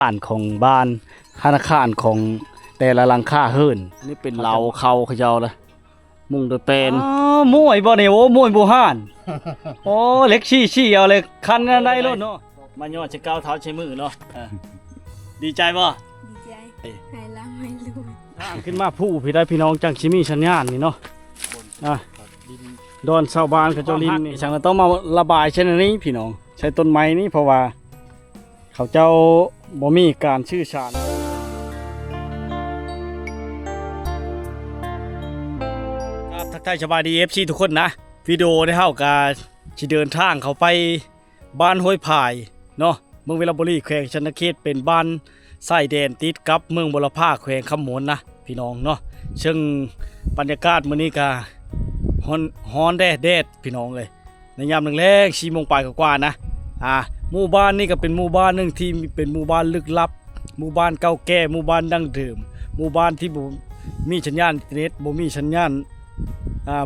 บ้านของบ้านธนาคารของแต่ละหลังคาเฮิรนนี่เป็นเหลาเขาเจ้าละมุงโดยเป็นมวยบ่เนี่ยโอ้มวยบูฮานโอ้เล็กชี้เอาเลยคันได้รถเนาะมันยอดจะก้าวเท้าใช้มือเนาะดีใจบ่ดีใจให้ร่ำให้รวยทางขึ้นมาผู้พี่ได้พี่น้องจังชิมีชัญญาณนี่เนาะดอนชาวบ้านเขาเจ้าลินนี่ช่างต้องมาระบายเช่นนี้พี่น้องใช้ต้นไม้นี่เพราะว่าเขาเจ้าบ่มีการชื่อชาญทักทายสบายดี FC ทุกคนนะวิดีโอได้เฮาการสิเดินทางเขาไปบ้านห้วยพายเนาะเมืองเวลาบุรีแขวงชนเขตเป็นบ้านไส้แดนติดกับเมืองบุรพาแขวงคำมวนนะพี่น้องเนาะซึ่งบรรยากาศมื้อนี้ก็ฮ้อนแดดพี่น้องเลยในยามแรงๆ4 โมงปลายกว่าๆนะหมู่บ้านนี่ก็เป็นหมู่บ้านหนึ่งที่เป็นหมู่บ้านลึกลับหมู่บ้านเก่าแก่หมู่บ้านดั้งเดิมหมู่บ้านที่บ่มีสัญญาณอินเทอร์เน็ตบ่มีสัญญาณ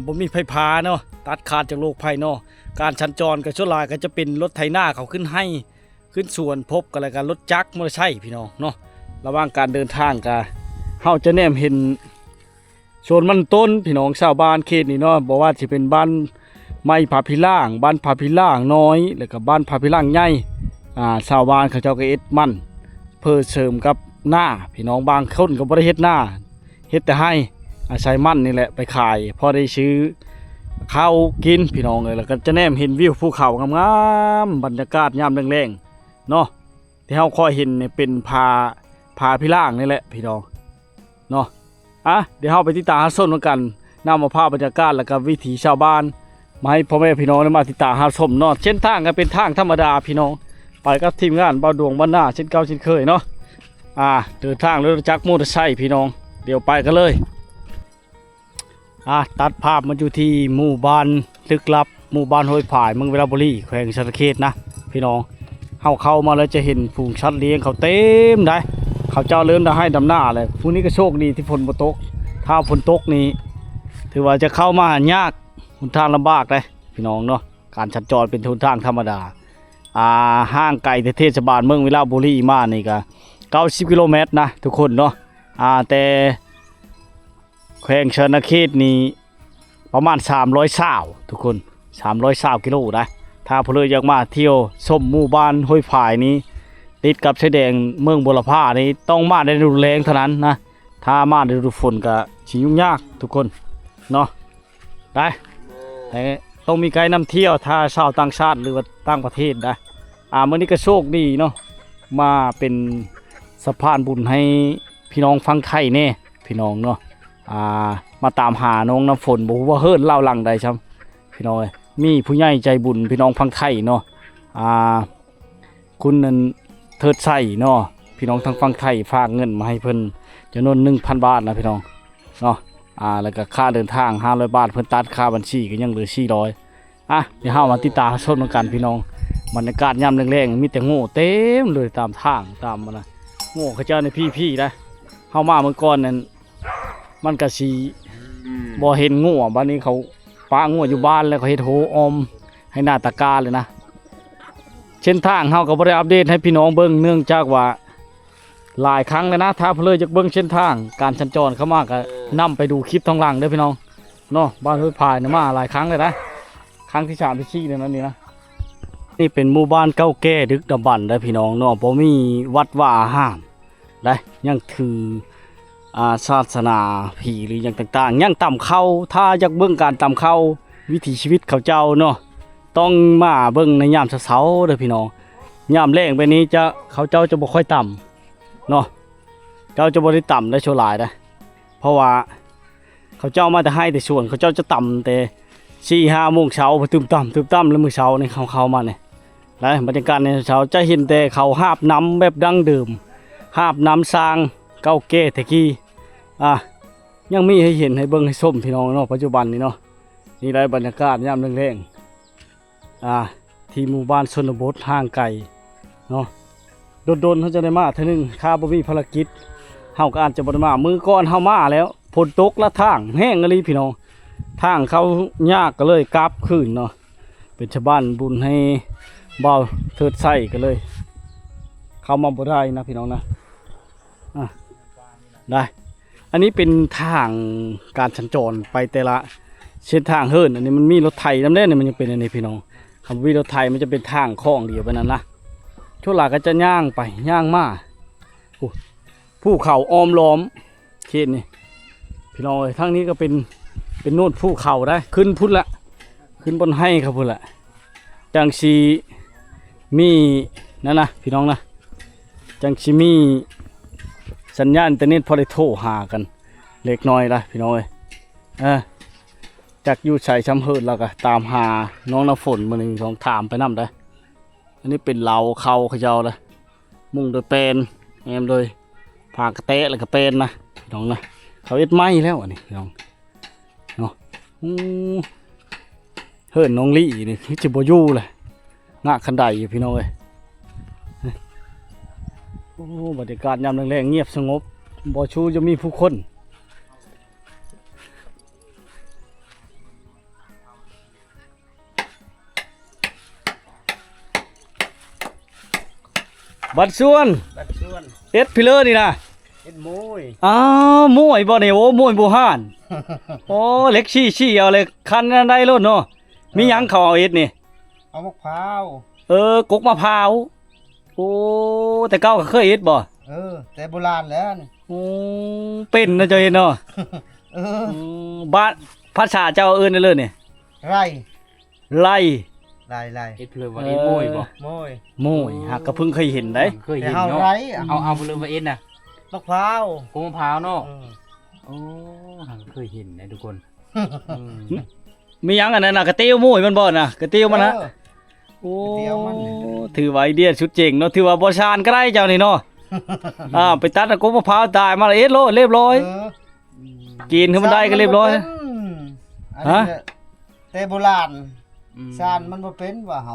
บ่มีไฟฟ้าเนาะตัดขาดจากโลกภายนอกการสัญจรกับชั่วลายก็จะเป็นรถไถนาเขาขึ้นให้ขึ้นส่วนพบกันแล้วกันรถจักรมอเตอร์ไซค์พี่น้องเนาะระหว่างการเดินทางก็เฮาจะแนมเห็นโซนมันต้นพี่น้องชาวบ้านเขตนี่เนาะบอกว่าสิเป็นบ้านไม้ผาพิล่างบ้านผาพิล่างน้อยแล้วก็บ้านผาพิล่างใหญ่ชาวบ้านเขาเจ้าก็เอ็ดมันเพื่อเสริมกับหน้าพี่น้องบางคนก็บ่ได้เฮ็ดหน้าเฮ็ดแต่ให้อาศัยมันนี่แหละไปขายพอได้ซื้อข้าวกินพี่น้องเลยแล้วก็จะแนมเห็นวิวภูเขางามๆบรรยากาศยามแรงๆเนาะที่เฮาคอยเห็นเนี่ยเป็นผาพิล่างนี่แหละพี่น้องเนาะเดี๋ยวเฮาไปติดตามหาส้มกันนำมาภาพบรรยากาศแล้วก็วิถีชาวบ้านมาให้พ่อแม่พี่น้องได้มาติดตามหาส้มเนาะเส้นทางก็เป็นทางธรรมดาพี่น้องไปกับทีมงานเบาดวงบ้านหน้าเช่นเก่าเช่นเคยเนาะเดินทางรถจักรมอเตอร์ไซค์พี่น้องเดี๋ยวไปกันเลยตัดภาพมาอยู่ที่หมู่บ้านลึกลับหมู่บ้านห้วยผายเมืองเวลาบุรีแขวงชนเขตนะพี่น้องเข้ามาแล้วจะเห็นฝูงชัดเลี้ยงเขาเต็มได้เขาเจ้าเริ่มได้ให้ดำหน้าเลยพวกนี้ก็โชคดีที่ฝนบ่ตกถ้าฝนตกนี่ถือว่าจะเข้ามายากหนทางลำบากเลยพี่น้องเนาะการสัญจรเป็นหนทางธรรมดาห้างไกลเทศบาลเมืองเวลาบุรีมานี่ก็90 กิโลเมตรนะทุกคนเนาะแต่แขวงชนเขตนี้ประมาณ320ทุกคน320 กิโลนะถ้าพลอยากมาเที่ยวชมหมู่บ้านห้วยผายนี้ติดกับชายแดนเมืองบุรพานี้ต้องมาในฤดูแล้งเท่านั้นนะถ้ามาในฤดูฝนก็สิยุ่งยากทุกคนเนาะได้แต่ต้องมีไกด์นำเที่ยวถ้าชาวต่างชาติหรือว่าต่างประเทศได้เมื่อนี้ก็โชคดีเนาะมาเป็นสะพานบุญให้พี่น้องฟังไทยแน่พี่น้องเนาะมาตามหาน้องน้ำฝนบอกว่าเฮิร์นเล่าหลังใดช้ำพี่น้องมีผู้ใหญ่ใจบุญพี่น้องฟังไทยเนาะคุณนั้นเทิดใส่เนาะพี่น้องทางฟังไทยฝากเงินมาให้เพิ่นจำนวน 1,000 บาทนะพี่น้องเนาะแล้วก็ค่าเดินทาง500 บาทเพิ่นตัดค่าบัญชีก็ยังเหลือ400เดี๋ยวเฮามาติดตามชมกันพี่น้องบรรยากาศยามแรงๆมีแต่โง่เต็มเลยตามทางตามนะโง่เขาเจ้าในพี่ๆนะเฮามาเมื่อก่อนนั้นมันก็สิบ่เห็นโง่บัดนี้เขาปะโง่อยู่บ้านแล้วเขาเฮ็ดโหออมให้หน้าตะกาเลยนะเส้นทางเฮาก็บ่ได้อัปเดตให้พี่น้องเบิ่งเนื่องจากว่าหลายครั้งเลยนะถ้าเพลยจากเบิ่งเส้นทางการสัญจรเข้ามาก็นำไปดูคลิปทางหลังเด้อพี่น้องเนาะบ้านห้วยพายมาหลายครั้งเลยนะครั้งที่3ที่4เลยนะนี่นะนี่เป็นหมู่บ้านเก่าแก่ดึกดำบรรพ์ได้พี่น้องเนาะบ่มีวัดว่าห้ามได้ยังถือศาสนาผีหรืออย่างต่างๆยังต่ำเข้าถ้าอยากเบิ่งการต่ำเข้าวิถีชีวิตเขาเจ้าเนาะต้องมาเบิ่งในยามเช้าๆเด้อพี่น้องยามแรงไปนี้เขาเจ้าจะบ่ค่อยต่ำเนาะเจ้าจะบ่ได้ต่ำได้โชว์หลายนะเพราะว่าเขาเจ้ามาแต่ให้แต่ส่วนเขาเจ้าจะต่ำแต่4-5 โมงเช้าไปตึมต่ำแล้วมื้อเช้านี่เข้ามาเนี่ยแล้วบรรยากาศในเช้าจะเห็นแต่เขาหาบน้ำแบบดั้งเดิมหาบน้ำสร้างเก่าแก่แต่กี้ยังมีให้เห็นให้เบิ่งให้ส้มพี่น้องเนาะปัจจุบันนี้เนาะนี่ได้บรรยากาศยามแรงๆที่หมู่บ้านชนบทห่างไกลเนาะโดนเขาจะได้มาเท่านึงข้าบ่มีภารกิจเฮาก็อาจจะบ่ได้มามือก่อนเฮามาแล้วฝนตกละทางแห้งอีหลีพี่น้องทางเขายากก็เลยกลับคืนเนาะเป็นชาวบ้านบุญให้เบาเทิดใส่ก็เลย เข้ามาบ่ได้นะพี่น้องนะได้อันนี้เป็นทางการสัญจรไปแต่ละเส้นทางเฮิรนอันนี้มันมีรถไถน้ำแน่เนี่ยมันยังเป็นอันนี้พี่น้องคำวิรถไถมันจะเป็นทางคลองเดียวไปนั่นนะช่วงหลังก็จะย่างไปย่างมาภูเขาอ้อมล้อมเขตนี่พี่น้องทางนี้ก็เป็นโน่นภูเขาได้ขึ้นพุ่นละขึ้นบนให้ครับพุ่นละจังสีมีนั่นนะพี่น้องนะจังสีมีสัญญาณอินเทอร์เน็ตพอได้โทรหากันเล็กน้อยละพี่น้องจากอยู่ใส่ช้ำเฮิร์ดแล้วก็ตามหาน้องน้ำฝนมาหนึ่งสองถามไปน้ำได้อันนี้เป็นเหลาเขาเขย่าเลยมุ่งโดยเป็นแอมโดยผ่ากระเตะแล้วก็เป็นนะพี่น้องนะเขาเอ็ดไม้แล้วอันนี้พี่น้องเนาะเฮิร์ดน้องลี่นี่ที่จิบอยู่เลยงะขันไดอยู่พี่น้องโอ้บรรยากาศยามแรงๆเงียบสงบบ่ชูจะมีผู้คนบัดส่วนเอ็ดพิเลอร์นี่นะเอ็ดมวยมวยบ่เนี่ยโอ้มวยบูฮานโอ้เล็กชี้เอาเลยคันนั้นได้โลดเนาะมีหยังเขาเอาเอ็ดนี่เอามะพร้าว กกมะพร้าวโอ้แต่เก้าก็เคยเอ็ดบ่แต่โบราณแล้วนี่เป็นนะเจ้าเห็นเนาะบ้านภาษาเจ้าเอิ้นได้เลยนี่ไรไล่เอ็ดเลยว่าเอ็ดมวยบ่มวยหากก็เพิ่งเคยเห็นได้เคยเห็นเนาะเอาไปเลยว่าเอ็ดน่ะมะพร้าวกมะพร้าวเนาะโอ้เคยเห็นนะทุกคนมีหยังอันนั้นน่ะกระเตี้ยวมวยมันบ่น่ะกระเตี้ยวมันนะโอ้ถือว่าไอเดียชุดเจ๋งเนาะถือว่าบ่ชานก็ได้เจ้านี่เนาะไปตัดกกมะพร้าวตายมาเอ็ดโลเรียบร้อยกินขึ้นมันได้ก็เรียบร้อยฮะแต่โบราณชานมันบ่เป็นว่าเฮา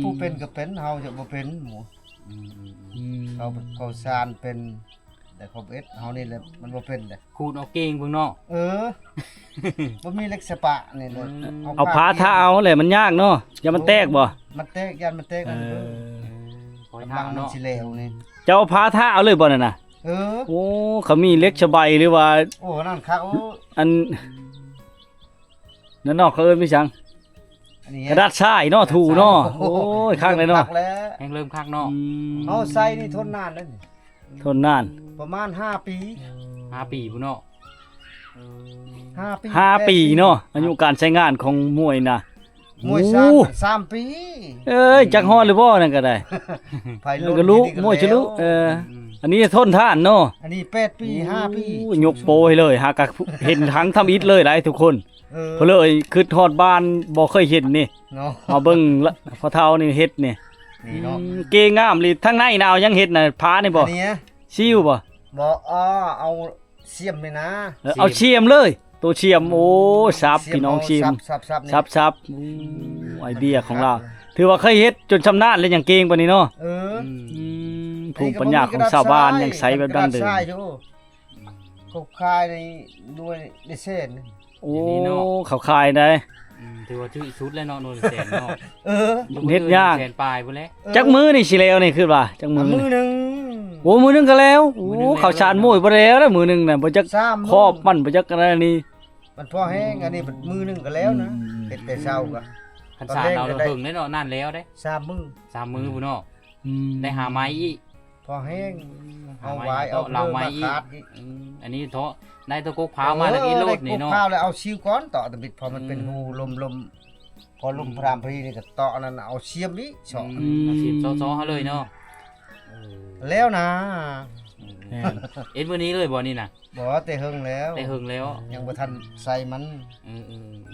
ผู้เป็นก็เป็นเฮาจะบ่เป็นหมูเขาชานเป็นแต่เขาเอ็ดเฮานี่แหละมันบ่เป็นเด้ขูดเอาเก่งเบิ่งเนาะบ่มีเล็กสปะนี่เลยเอาพาถ้าเอาแหละมันยากเนาะอย่ามันแตกบ่มันแตกยันมันแตกกันปล่อยทางเนาะสิเลวนี่เจ้าพาถ้าเอาเลยบ่นั่นน่ะโอ้เขามีเล็กฉบัยหรือว่าโอ้นั่นคักอันนั่นเนาะเขาเอิ้นมีจังกระดาษทรายเนาะถูเนาะโอ้ยคักเลยเนาะแห้งเริ่มคักเนาะเฮาใส่นี่ทนนานเด้ทนนานประมาณ5ปีพุ่นเนาะ5 ปีเนาะอายุการใช้งานของมวยน่ะมวย3 ปีจักฮอดหรือบ่นั่นก็ได้ก็รู้มวยชลุอันนี้ทนทานเนาะอันนี้8 ปี5 ปียกโปให้เลยหากเห็นทั้งทำอิฐเลยหลายทุกคนเพราะเลยคือทอดบ้านบ่เคยเห็นนี่มาเบิ่งพอเท่านี่เฮ็ดนี่เก่งงามเลยทั้งในน่ะเอายังเฮ็ดน่ะพานี่บ่ซิวบ่เอาเสียมนี่นะเอาเชียมเลยตัวเชียมโอ้ซับพี่น้องเชียมซับไอเดียของเราถือว่าเคยเฮ็ดจนชำนาญเลยอย่างเก่งปานนี้เนาะภูมิปัญญาของชาวบ้านยังใช้แบบดั้งเดิมเขาคายในด้วยในเส้นโอ้เขาคายได้ถือว่าชื่อชุดแล้วเนาะโนนแสนเนาะเฮ็ดยากแสนปลายพุ่นแหละจักมือนี่สิแล้วนี่คือว่าจักมือนึงโอ้มือนึงก็แล้วโอ้ข้าวสารมวยบ่แล้วนะมือนึงน่ะบ่จักครอบมันบ่จักอะไรนี่มันพอแห้งอันนี้มือนึงก็แล้วนะเฮ็ดแต่เช้าก็คันสารเราเพิ่งได้เนาะนานแล้วเด้3 มื้อพุ่นเนาะได้หาไม้อีกพอแห้งเอาไว้เอาเราไม้อีกอันนี้เถาะได้ตะกกพร้าวมาแล้วอีโลดนี่เนาะพร้าวแล้วเอาชิวก้อนต่อตะบิดพอมันเป็นหูลมพอลมพรามพรีนี่ก็ต่อนั้นเอาเสียมอีก2เสียมซ้อๆเฮาเลยเนาะแล้วนะเอ็ดมื้อนี้เลยบ่นี่น่ะบ่แต่หึงแล้วยังบ่ทันใส่มัน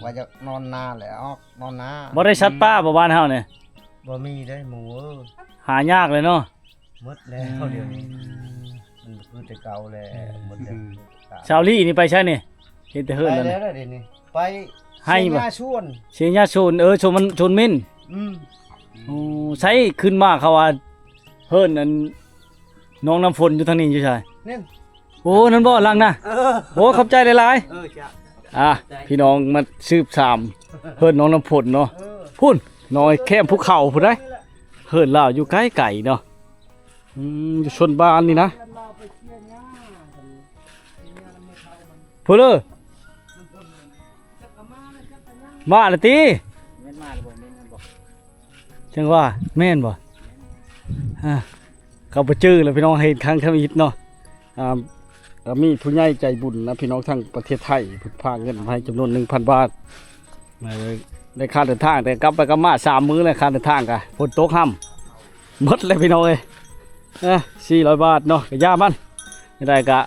ว่าจะนอนนาแล้วนอนนาบ่ได้สัตว์ป่าบ่บ้านเฮาเนี่ยบ่มีได้หมูหายากเลยเนาะหมดแล้วเดี๋ยวนี้มันคือแต่เก่าแล้วหมดแล้วชาวลี่นี่ไปใช่นี่เฮ็ดแต่เฮิรนแล้วไปแล้วเดี๋ยวนี้ไปให้บ่เสียญาชวนชวนมันชวนมินโอ้ใช้ขึ้นมาเขาว่าเฮิรนอันน้องน้ำฝนอยู่ทางนี้อยู่ใช่นี่โอ้นั่นบ่ลังนะโอ้ขอบใจหลายๆพี่น้องมาสืบสามเฮิรนน้องน้ำฝนเนาะพุ่นน้อยแคมภูเขาพุ่นได้เฮิรนลาวอยู่ใกล้ไก่เนาะ อยู่ชนบ้านนี่นะพูดเลยมาละตี แม่นมาหรือบ่แม่นบ่ จังว่าแม่นบ่เขาไปจื้อแล้วพี่น้องเห็นครั้งทมิตเนาะมีผู้ใหญ่ใจบุญนะพี่น้องทั้งประเทศไทยเพิ่นพาเงินมาให้จำนวน 1,000 บาทมาได้ค่าเดินทางแต่กลับไปกลับมา3 มื้อเลยค่าเดินทางกะฝนตกห่ำหมดเลยพี่น้องเอ้ย400 บาทเนาะก็ย่ามันไม่ได้กะ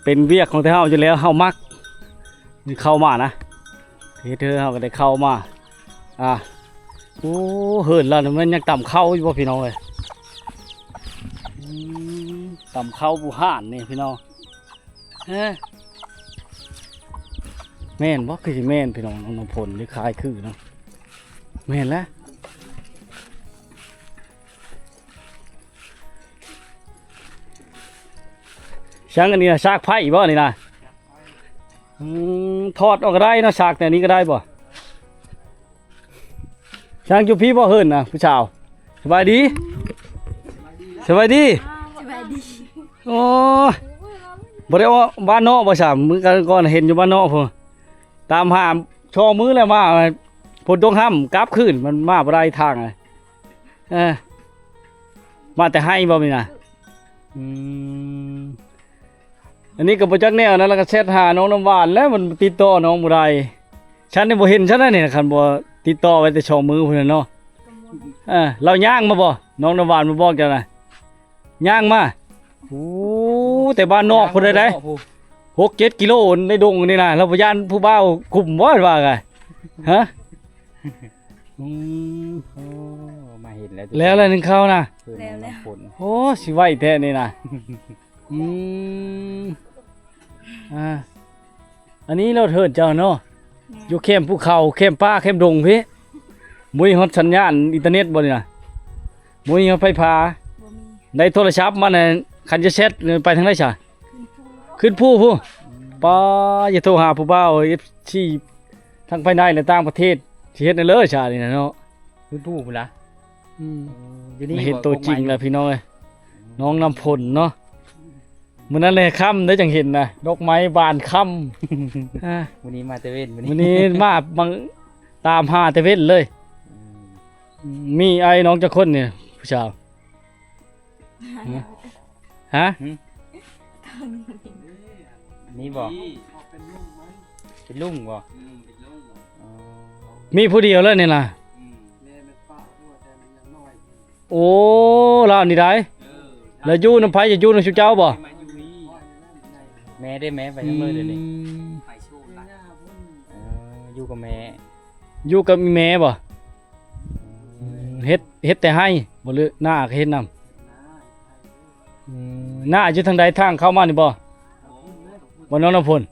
เป็นเวียกของเฮาอยู่แล้วเฮามักมันเข้ามานะเฮ็ดเฮาก็ได้เข้ามาโอ้เหินแล้วมันยังต่ำเข้าอยู่บ่พี่น้องเอ้ยต่ำเข้าบุห่านนี่พี่น้องแม่นบ่คือสิแม่นพี่น้องน้องผลหรือคล้ายคือเนาะแม่นแล้วช่างอันนี้นะซากไผ่บ่นี่นะทอดออกก็ได้นะซากแต่นี้ก็ได้บ่ช่างอยู่พี่บ่เฮิรนนะผู้ชาวสบายดีสบายดี สบายดี โอ้บ่ได้ว่าบ้านนอกบ่ซะมื้อก่อนเห็นอยู่บ้านนอกพุ่นตามหาช่อมื้อแล้วมาฝนตกค่ำกลับคืนมันมาบ่ได้ทางมาแต่ให้บ่นี่นะอันนี้ก็บ่จักแนวนะแล้วก็แชทหาน้องน้ำหวานแล้วมันติดต่อน้องบ่ได้ฉันนี่บ่เห็นฉันนี่คันบ่ติดต่อไว้แต่ช่อมือพุ่นน่ะเนาะเราย่างมาบ่น้องน้ำหวานมาบอกจังน่ะย่างมาโอ้แต่บ้านนอกพุ่นได้6-7 กิโลในดงนี่นะเราบ่ย่านผู้บ่าวคุมบ่ว่าไงฮะมาเห็นแล้ว แล้วอะไรนึงเข้านะ แล้ว ฝน โอ้สิไหวแท้นี่นะอันนี้เราเถิดเจ้าเนาะอยู่เข้มภูเขาเข้มป่าเข้มดงพี่มุ้ยฮอดสัญญาณอินเทอร์เน็ตบ่นี่นะมุ้ยฮอดไฟฟ้า บ่มี ในโทรศัพท์มันน่ะคันจะเซ็ตไปทางไหนซะขึ้นผู้ป้าอย่าโทรหาผู้บ่าว FC ทั้งภายในและต่างประเทศสิเฮ็ดได้เลยซะนี่นะเนาะ พื้นผู้พุ่นล่ะอยู่นี่ ไม่เห็นตัวจริงแล้วพี่น้องเอ้ยน้องน้ำผลเนาะมื้อนั้นเลยค่ำได้จังเห็นนะดอกไม้บานค่ำ วันนี้มาเตเว่น วันนี้มาบังตามหาแต่เว้นเลย มีไอ้น้องจักคนเนี่ยผู้ชาวฮะ นี่บ่เป็นลุงบ่ มีผู้เดียวเลยเนี่ยนะโอ้ลาวนี่ได้แล้วอยู่น้ำไผจะอยู่น้ำชุเจ้าบ่ แม่ได้แม่ไปทั้งมื้อเดี๋ยวนี้อยู่กับแม่ อยู่กับแม่บ่เฮ็ดแต่ให้บ่หรือหน้าก็เฮ็ดนำหน้าอยู่ทางใดทางเข้ามานี่บ่บ่น้องน้ำพล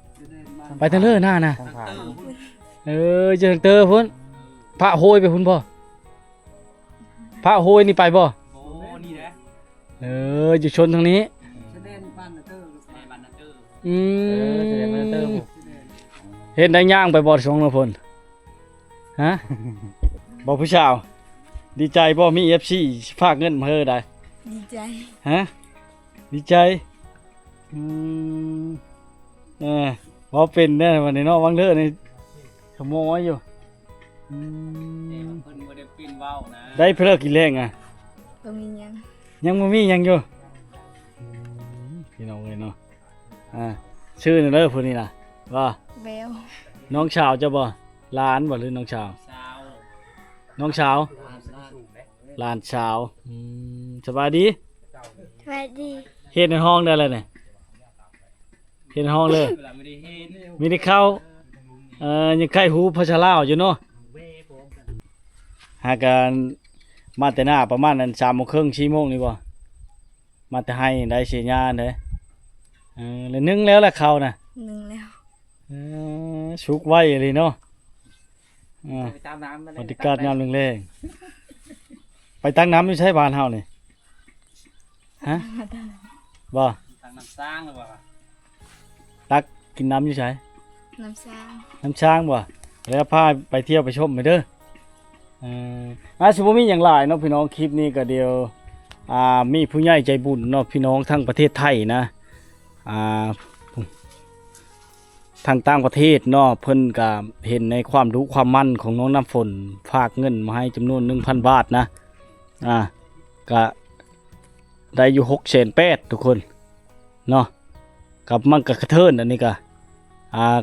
ไปทางเลอหน้านะ ทางผ่าน อยู่ทางเตอพุ่นพระโหยไปพุ่นบ่พระโหยนี่ไปบ่อยู่ชนทางนี้แสดงว่าเติม เฮ็ดได้ย่างไปบ่สองน้ำพลฮะ บ่ผู้ชาวดีใจบ่มี FC ฝากเงินมาเฮอได้ ดีใจ ฮะดีใจบ่เป็นแน่วันนี้เนาะวังเด้อนี่ขโมยอยู่เพิ่นบ่ได้ปิ้นเว้านะ ได้เพลิกกินแรงอ่ะ บ่มีหยัง ยังบ่มีหยังอยู่พี่น้องเอ้ยเนาะชื่อนี่เด้อผู้นี้น่ะว่า แวว น้องชาวจะบ่หลานบ่หรือน้องชาวน้องชาวหลานชาวสบายดี สวัสดี เฮ็ดในห้องได้แล้วเนี่ยเฮ็ดในห้องเลยมีได้เข้ายังใกล้หูพระชาลาวอยู่เนาะหาการมาแต่หน้าประมาณนั้น3:30 4:00 นนี่บ่มาแต่ให้ได้เสียญาเด้แล้วนึ่งแล้วล่ะเขาน่ะ หนึ่งแล้ว สุกไว้เลยเนาะไปตามน้ำมา บรรยากาศยามแรงๆไปตั้งน้ำอยู่ใช้บ้านเฮานี่ฮะบ่ ทางน้ำสร้างหรือเปล่า ตักกินน้ำอยู่ใช้ น้ำสร้าง น้ำช้างบ่แล้วพาไปเที่ยวไปชมไปเด้อสิบ่มีหยังหลายเนาะพี่น้องคลิปนี้ก็เดียว มีผู้ใหญ่ใจบุญเนาะพี่น้องทั้งประเทศไทยนะทางต่างประเทศเนาะเพิ่นก็เห็นในความรู้ความมั่นของน้องน้ำฝนฝากเงินมาให้จำนวน 1,000 บาทนะก็ได้อยู่6,800,000ทุกคนเนาะกับมันก็กระเทินอันนี้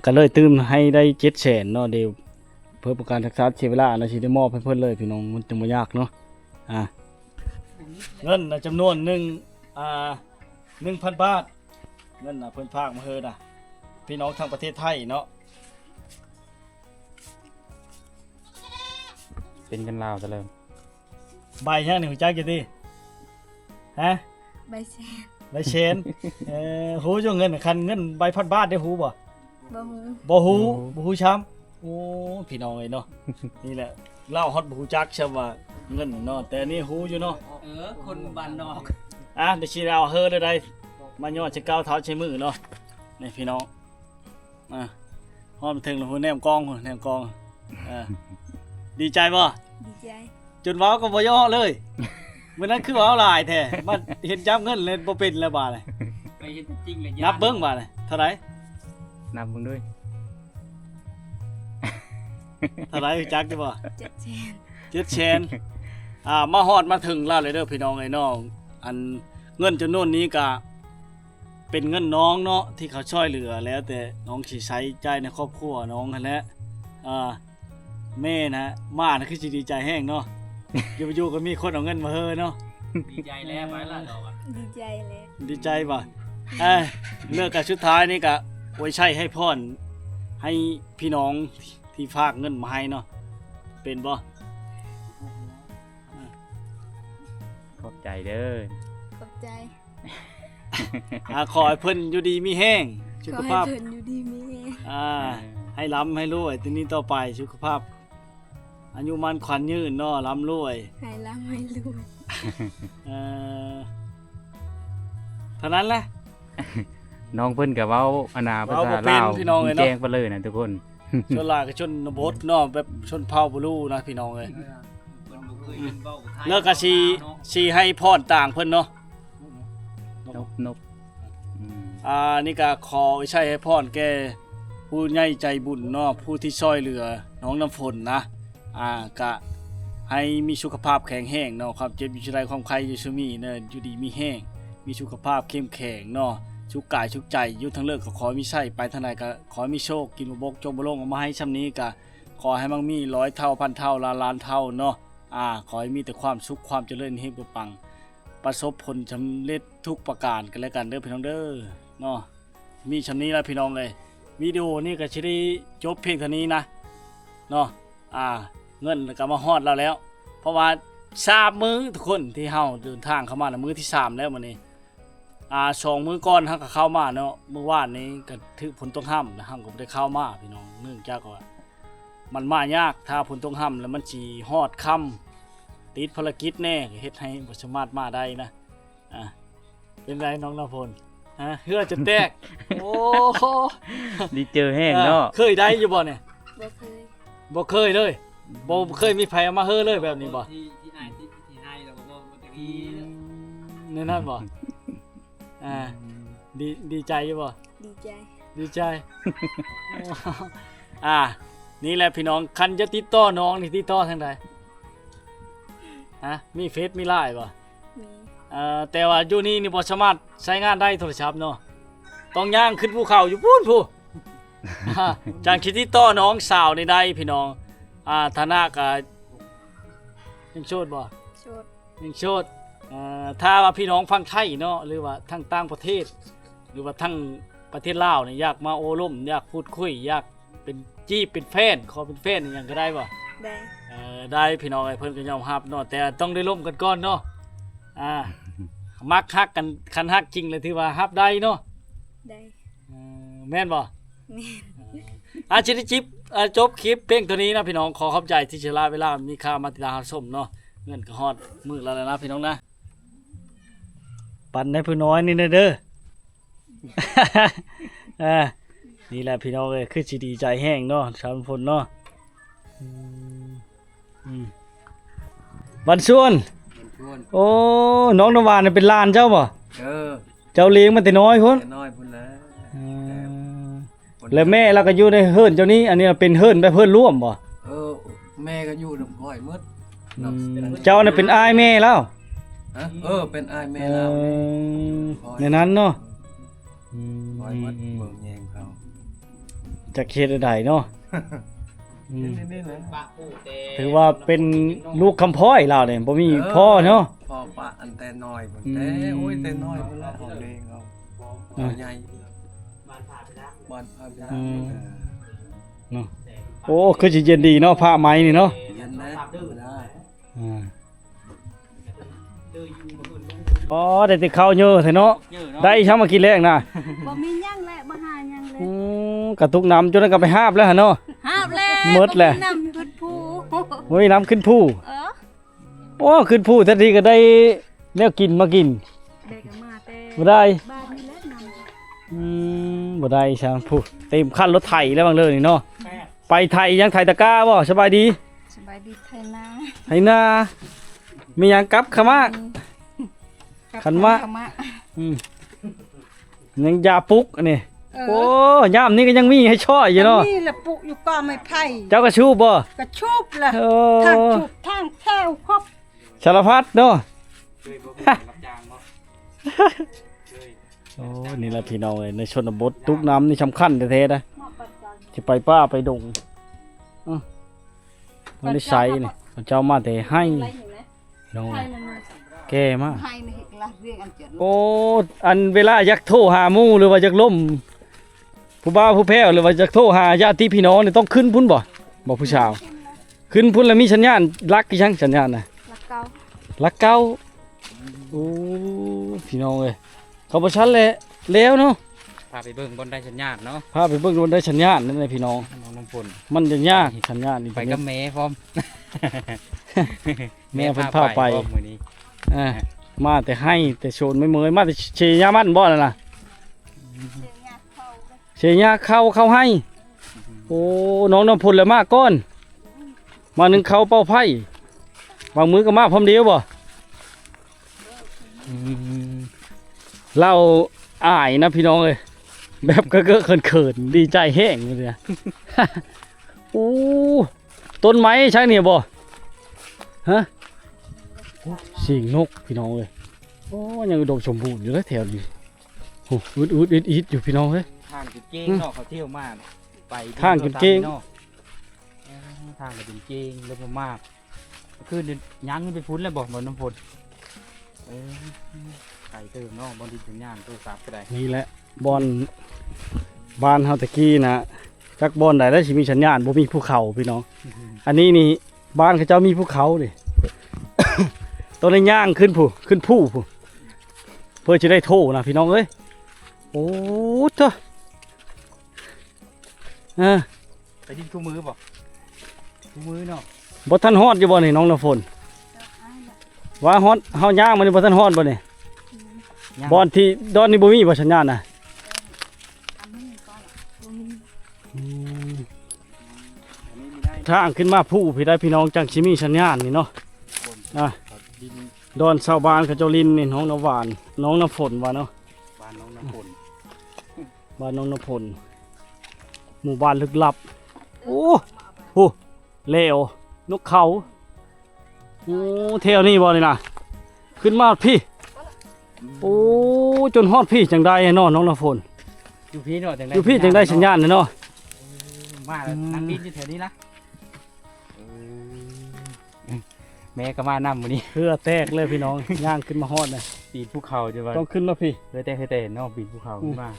ก็เลยตื้มให้ได้700,000เนาะเดี๋ยวเพื่อประกันทักษะเสียเวลานะสิได้มอบให้เพิ่นเลยพี่น้องมันจะบ่ยากเนาะเงินจำนวน1,000 บาทเงินเพิ่นฝากมาเฮอนะพี่น้องทางประเทศไทยเนาะ เป็นกันลาวซะเลย ใบแห้งนี่หัวใจกี่ทีฮะ ใบแซน ใบเชน หูจังเงินคันเงินใบพันบาทได้หูบ่ บ่ฮู้ บ่หูบ่หูช้ำโอ้พี่น้องเอ้ยเนาะ นี่แหละเล่าฮอดบ่ฮู้จักใช่ว่าเงินเนาะแต่นี่หูอยู่เนาะ คนบ้านนอก เดี๋ยวสิเอาเฮอได้มายอดจะก้าวเท้าใช้มือเนาะนี่พี่น้องฮอดมาถึงแล้วหูแนมกองหูแนมกองดีใจบ่ ดีใจ จนเว้าก็บ่ย่อเลยมื้อนั้นคือเว้าหลายแท้มันเห็นจับเงินเลยบ่เป็นแล้วบาดเลย ไปเฮ็ดจริงเลย นับเบิ่งบาดเลยเท่าไหร่ นับเบิ่งด้วย เท่าไหร่จักอยู่บ่ 7แสน 7,000,000มาฮอดมาถึงแล้วเลยเด้อพี่น้องไอ้น้องอันเงินจำนวนนี้ก็เป็นเงินน้องเนาะที่เขาช่วยเหลือแล้วแต่น้องสิใช้จ่ายในครอบครัวน้องนั่นแหละแม่นะมานะคือสิดีใจแห้งเนาะ อยู่ก็มีคนเอาเงินมาเฮอเนาะ ดีใจแล้วไปละดอก ดีใจแล้ว ดีใจป่ะเลือกกับชุดท้ายนี่ก็ไว้ใช้ให้พ่อนให้พี่น้องที่ฝากเงินมาให้เนาะเป็นบ่ ขอบใจเด้อ ขอบใจ ขอให้เพิ่นอยู่ดีมีแห้งสุ ข ข อให้ ภาพ เพิ่นอยู่ดีมีแรง ให้ร่ำให้รวยทีนี้ต่อไปสุขภาพอายุมันขวัญยืนเนาะร่ำรวย ให้ร่ำให้รวย เท่านั้นแหละ น้องเพิ่นก็เว้าอนาภาษาลาว พี่น้องเอ้ยเนาะ แจ้งไปเลยนะทุกคน ชนลากับชนบทเนาะแบบชนเผ่าบ่รู้นะพี่น้องเอ้ยแล้วก็สิให้พรต่างเพิ่นเนาะ นบนี่ก็ขอใช้ให้พรแก่ผู้ใหญ่ใจบุญเนาะผู้ที่ช่วยเหลือน้องน้ำฝนนะก็ให้มีสุขภาพแข็งแรงเนาะความเจ็บอยู่ไรความไข้อยู่ซุมีเนาะอยู่ดีมีแห้งมีสุขภาพเข้มแข็งเนาะสุขกายสุขใจอยู่ทั้งเลิกก็ขอมีไส้ไปทางไหนก็ขอมีโชคกินบ่บกจมบ่ลงเอามาให้ช่ำนี้ก็ขอให้มั่งมี100 เท่าพันเท่าล้านเท่าเนาะขอให้มีแต่ความสุขความเจริญเฮงปังประสบผลสำเร็จทุกประการกันแล้วกันเด้อพี่น้องเด้อเนาะมีช่ำนี้แล้วพี่น้องเลยวิดีโอนี้ก็สิได้จบเพียงเท่านี้นะเนาะเงินก็มาฮอดแล้วเพราะว่า3มื้อทุกคนที่เฮาเดินทางเข้ามามื้อที่3แล้วมื้อนี้2 มื้อก่อนเฮาก็เข้ามาเนาะมื้อวานนี้ก็ถึกฝนตกห่ำนะเฮาก็บ่ได้เข้ามาพี่น้องเนื่องจากว่ามันมายากถ้าฝนตกห่ำแล้วมันสิฮอดค่ำติดภารกิจแน่เฮ็ดให้บ่สามารถมาได้นะเป็นไรน้องณพลเฮือจะแตกโอ้โห ดีเจอแห้งเนาะ เคยได้อยู่บ่เนี่ย บ่เคย บ่เคยเลยบ่เคยมีไผเอามาเฮ้อเลยแบบนี้บ่ ที่ไหนที่ให้เราก็บ่ตะกี้ ในนั้นบ่ดีใจอยู่บ่ ดีใจ ดีใจ นี่แหละพี่น้องคันจะติดต่อน้องนี่ติดต่อทางใดมีเฟซมีไลน์บ่ มี แต่ว่าอยู่นี่บ่สามารถใช้งานได้โทรศัพท์เนาะต้องย่างขึ้นภูเขาอยู่พู้นผู้ จังคิดติดต่อน้องสาวในใดพี่น้องฐานะก็ยังโสดบ่ โชด ยังโสดถ้าว่าพี่น้องฟังไทยเนาะหรือว่าทั้งต่างประเทศ หรือว่าทั้งประเทศลาวเนี่ยอยากมาโอ้ร่มอยากพูดคุยอยากเป็นจี้เป็นแฟนขอเป็นแฟนอย่างก็ได้บ่ ได้ ได้พี่น้องไอ้เพิ่นก็ยอมรับเนาะแต่ต้องได้ร่มกันก่อนเนาะมักฮักกันคันฮักจริงเลยที่ว่ารับได้เนาะ ได้ แม่นบ่ แม่น ชิจิบจบคลิปเพียงเท่านี้นะพี่น้องขอขอบใจที่เชลาเวลามีค่ามาติดตามชมเนาะเงินก็ฮอดมื้อแล้วนะพี่น้องนะปั่นให้ผู้น้อยนี่เด้อ นี่แหละพี่น้องเอ้ยคือสิดีใจแห้งเนาะชาวพลเนาะบันส่วน โอ้น้องน้ำหวานน่ะเป็นหลานเจ้าบ่ เออ เจ้าเลี้ยงมาแต่น้อยพุ่น แต่น้อยพุ่นแล้ว แล้วแม่เราก็อยู่ในเฮิรนเจ้านี้อันนี้เป็นเฮิรนแบบเฮิรนร่วมบ่ เออแม่ก็อยู่นำพ่อยหมด เจ้าน่ะเป็นอ้ายแม่แล้ว ฮะเออเป็นอ้ายแม่ เอ แล้ว อในนั้นเนาะ พ่อยหมดเบิ่งแยงเขา จะเฮ็ดได้เนาะอืม นี่ๆนะ ถือว่าเป็นลูกคำพ้อยเราเนี่ยบ่มีพ่อเนาะ พ่อปะอันแต่น้อยพุ่นแต่โอ้ยแต่น้อยพุ่นละเอาเลี้ยงเอาเอาใหญ่บ้านพาไปแล้ว เนาะโอ้คือสิเย็นดีเนาะผ้าไหมนี่เนาะ เย็นนะได้ อ่าอ๋อได้แต่ข้าวเยอะแท้เนาะได้ช้ามากินแรงนะ บ่มีหยังแหละบ่หาหยังเลย กระตุกน้ำจนนั้นก็ไปหาบแล้วหั่นเนาะ หาบแล้ว หมดแหละ บ่มีน้ำขึ้นภู โอ้ยน้ำขึ้นผู้ เออ โอ้ขึ้นผู้ทันทีก็ได้แนวกินมากิน เด็กก็มาแต่ บ่ได้ บ้านนี่แหละนำ บ่ได้ช่างผู้เต็มขั้นรถไถแล้วบางเลยนี่เนาะไปไถยังไถตะกร้าบ่สบายดี สบายดีไทยนา ไถนามีหยังกลับขะมาขันมะ ขมะ อืมยังยาปลุกอันนี้ เออ โอ้ยามนี้ก็ยังมีให้ช่อยอยู่เนาะ นี่แหละปลูกอยู่ก็ไม่ไผ่ เจ้าก็ชูบบ่ กระชุบล่ะ เอ ทาง อ ชุบทางแถวครบ สารพัดเนาะ เคยบ่รับจ้างบ่ โอ้นี่แหละพี่น้องเอ้ยในชนบทตุกน้ำนี่สำคัญแท้ๆนะที่ไปป้าไปดงมันได้ใช้นี่พระเจ้ามาแต่ให้น้องแก่มาก ไผ่นี่เห็นละเรียกอันเจ็ด โอ้อันเวลาอยากโทรหาหมู่หรือว่าอยากล่มผู้บ่าวผู้แพ้วหรือว่าอยากโทรหาญาติพี่น้องนี่ต้องขึ้นพุ่นบ่บอกผู้ชาวขึ้นพุ่นแล้วมีสัญญาณรักกี่ชังสัญญาณน่ะ ละเก่า รักเก่าโอ้พี่น้องเอ้ยเขาบ่ชันแหละแล้วเนาะ พาไปเบิ่งบนได้สัญญาณเนาะ พาไปเบิ่งโดนได้สัญญาณนั่นแหละพี่น้อง น้องน้ำฝน มันจะยากสัญญาณนี่ ไปกับแม่พร้อม แม่เพิ่นพาไป พร้อมมื้อนี้ มาแต่ให้แต่โชนไม่เมยมาแต่เชียร์มันบ่นั่นน่ะเชียร์เข้าให้โอ้น้องน้ำพลเลยมาก่อนมาหนึ่งเขาเป่าไผ่วางมือก็มาพร้อมเดียวบ่เราอายนะพี่น้องเลยแบบก็เขินๆดีใจแห้งเลยเนี่ย โอ้ต้นไม้ใช่เนี่ยบ่ฮะสิงนกพี่น้องเลยโอ้ยังอุดมสมบูรณ์อยู่เลยแถวนี้โอ้อิดอยู่พี่น้องเฮ้ย ทางจุดเก้งเนาะเขาเที่ยวมากไป ทางจุดเก้ง นาะทางกระดิ่งเก้งเริ่มมากคือเดินย่างขึ้นไปพุ้นแล้วบอกบนน้ำฝนไก่เติมเนาะบนดินสัญญาณตัวซับก็ได้ นี่แหละบอนบ้านเฮาตะกี้นะจักบอนใดได้สิมีสัญญาณบ่มีภูเขาพี่น้องอันนี้นี่บ้านเขาเจ้ามีภูเขาดิ ต้นในย่างขึ้นผู้เพื่อจะได้โทรนะพี่น้องเอ้ยโอ้เจ้า ไปดินคู่มือบอกคู่มือเนาะ บ่ทันฮอดอยู่บ่นี่น้องน้ำฝนว่าฮอดเฮาย่างมันนี่บ่ทันฮอดบ่นี่บอนที่ดอนนี่บ่มีบ่สัญญาณน่ะ อันนี้ก่อนบ่มี อันนี้ไม่ได้ ทางขึ้นมาผู้พี่ได้พี่น้องจังสิมีสัญญาณนี่เนาะ ดิน ดอนชาวบ้านเขาเจ้าลินนี่น้องน้ำหวานน้องน้ำฝนว่าเนาะ บ้านน้องน้ำฝน บ้านน้องน้ำฝนหมู่บ้านลึกลับโอ้โหเลวนกเขาโอ้เที่ยวนี่บ่นี่นะขึ้นมาพี่โอ้จนฮอดพี่จังได้เนาะน้องน้ำฝน อยู่พี่เนาะจังได้ อยู่พี่จังได้สัญญาณเนาะ มาแล้วนั่งดินอยู่แถวนี้ละแม่ก็มานำมื้อนี้ เพื่อแตกเลยพี่น้อง ย่างขึ้นมาฮอดเลย ปีนภูเขาจะว่า ต้องขึ้นมาพี่ เคยแต่เนาะปีนภูเขาขึ้นมา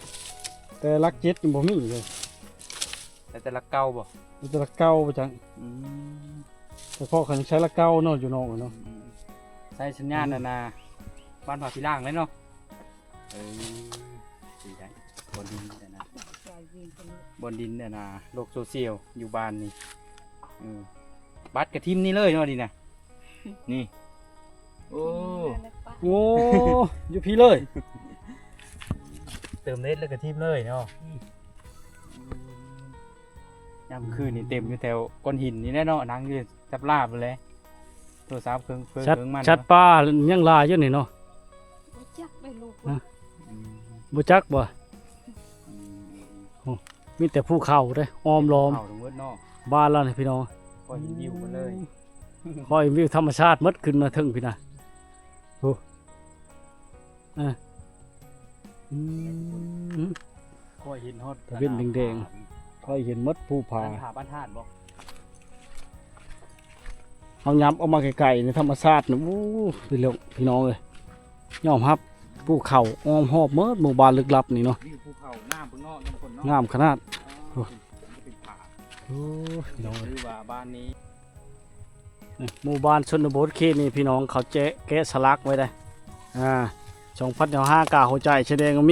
แต่ลักเจ็ดนี่บ่มีเลย แต่ละเก้าบ่ มันจะละเก้าไปจังแต่พ่อเขายังใช้ละเก้าเนาะอยู่นอกเนาะ ใช้สัญญาณนะบ้านผาพิล่างเลยเนาะดีได้บนดินเนี่ยนะบนดินเนี่ยนะโลกโซเชียลอยู่บ้านนี่บัตรกระทิมนี่เลยเนาะดินะนี่โอ้ โอ้อยู่พี่เลย เติมเน็ตแล้วกระทิมเลยเนาะยามคืนนี่เต็มอยู่แถวก้อนหินนี่แน่เนาะนั่งอยู่จับลาบไปเลย โทรศัพท์เครื่อง ชัด เครื่องมัน ชัดป้ายังลายอยู่นี่เนาะ บ่จักไปลูก ฮะ อืม บ่จักบ่ อืม มีแต่ภูเขาเด้อ้อมล้อม เข้าทั้งหมดเนาะ บ้านเรานี่พี่น้อง ก็เห็นวิวหมดเลย คอยวิวธรรมชาติหมดขึ้นมาถึงพี่น่ะโอ้อืม ก็เห็นฮอด ตะเวนแดง คอยเห็นหมดภูผา บ้านธาตุบ่ เอายับออกมาไกลๆในธรรมชาตินะอู้พี่น้องเลยยอมรับภูเขาอ้อมหอบเมิดหมู่บ้านลึกลับนี่เนาะ วิวภูเขาน้ำเพิ่นเนาะน้ำคนเนาะ งามขนาด อ๋อเป็นผา โอ้พี่น้อง ห เอ้ย รือว่าบ้านนี้ นี่หมู่บ้านชนบทเขตนี่พี่น้องเขาแกะสลักไว้ได้2,500กาหัวใจแสดงว่า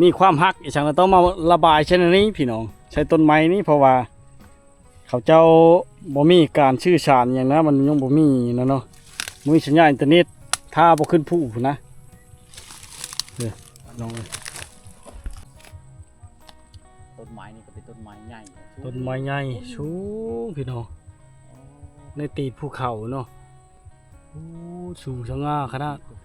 มีความฮักอีสังก็ต้องมาระบายเช่นนี้พี่น้องใช้ต้นไม้นี้เพราะว่า เขาเจ้าบ่มีการชื่อสารอย่างนะมันยังบ่มีนะเนาะบ่มีสัญญาณอินเทอร์เน็ตถ้าบ่ขึ้นผู้พู้นนะลองเลย ต้นไม้นี่ก็เป็นต้นไม้ใหญ่ ต้นไม้ใหญ่สูงพี่น้องในตีนภูเขาเนาะโอ้สูงสง่าขนาด โอเค